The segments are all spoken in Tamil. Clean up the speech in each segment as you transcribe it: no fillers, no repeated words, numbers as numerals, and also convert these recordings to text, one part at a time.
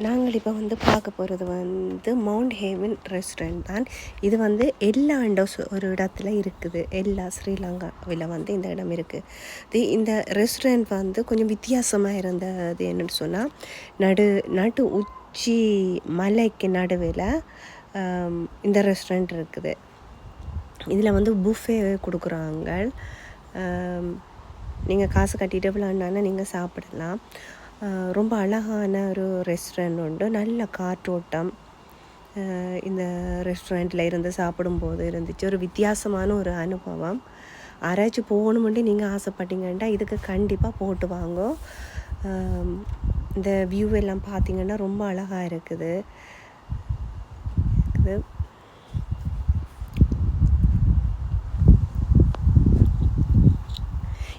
நாங்கள் இப்போ வந்து பார்க்க போகிறது வந்து மவுண்ட் ஹேவன் ரெஸ்டாரண்ட் தான். இது வந்து எல்லா ஒரு இடத்துல இருக்குது. எல்லா ஸ்ரீலங்காவில் வந்து இந்த இடம் இருக்குது. இந்த ரெஸ்டாரண்ட் வந்து கொஞ்சம் வித்தியாசமாக இருந்தது. என்னென்னு சொன்னால் நடு உச்சி மலைக்கு நடுவில் இந்த ரெஸ்டாரண்ட் இருக்குது. இதில் வந்து புஃபே கொடுக்குறாங்க. நீங்கள் காசு கட்டிட்டு விளாண்டானா நீங்கள் சாப்பிடலாம். ரொம்ப அழகான ஒரு ரெஸ்டாரண்ட் உண்டு. நல்ல காற்றோட்டம் இந்த ரெஸ்டாரண்ட்டில் இருந்து சாப்பிடும்போது இருந்துச்சு. ஒரு வித்தியாசமான ஒரு அனுபவம். யாராச்சும் போகணுமெண்டு நீங்கள் ஆசைப்பட்டீங்கன்னா இதுக்கு கண்டிப்பாக போட்டு வாங்க. இந்த வியூ எல்லாம் பார்த்தீங்கன்னா ரொம்ப அழகாக இருக்குது.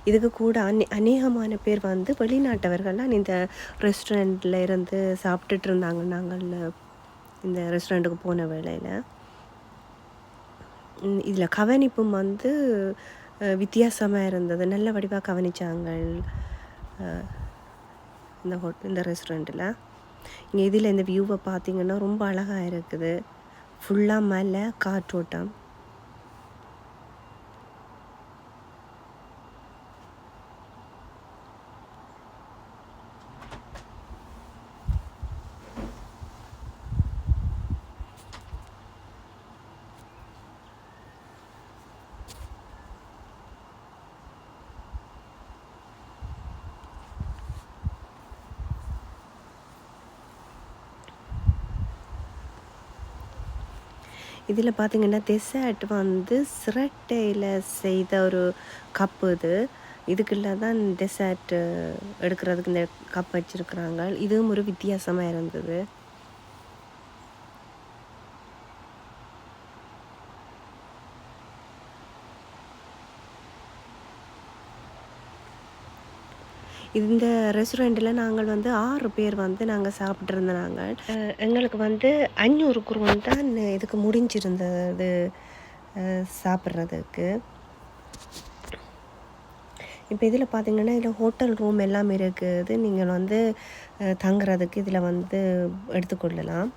இதுக்கு கூட அநேகமான பேர் வந்து வெளிநாட்டவர்கள்லாம் இந்த ரெஸ்டாரண்ட்டில் இருந்து சாப்பிட்டுட்டு இருந்தாங்க. நாங்கள் இந்த ரெஸ்டாரண்ட்டுக்கு போன வேளையில் இதில் கவனிப்பும் வந்து வித்தியாசமாக இருந்தது. நல்ல வடிவாக கவனித்தாங்க இந்த ரெஸ்டாரண்ட்டில். இங்கே இதில் இந்த வியூவை பார்த்திங்கன்னா ரொம்ப அழகாக இருக்குது. ஃபுல்லாக மலை, காற்றோட்டம். இதில் பார்த்திங்கன்னா டெசர்ட் வந்து சிரட்டையில் செய்த ஒரு கப்பு இதுக்குள்ள தான் டெசர்ட் எடுக்கிறதுக்கு இந்த கப் வச்சுருக்குறாங்க. இதுவும் ஒரு வித்தியாசமாக இருந்தது. இந்த ரெஸ்டாரண்ட்டில் நாங்கள் வந்து 6 பேர் வந்து நாங்கள் சாப்பிட்ருந்தோம். எங்களுக்கு வந்து 500 குரோன் தான் இதுக்கு முடிஞ்சிருந்தது சாப்பிட்றதுக்கு. இப்போ இதில் பார்த்திங்கன்னா இதில் ஹோட்டல் ரூம் எல்லாம் இருக்குது. நீங்கள் வந்து தங்குறதுக்கு இதில் வந்து எடுத்துக்கொள்ளலாம்.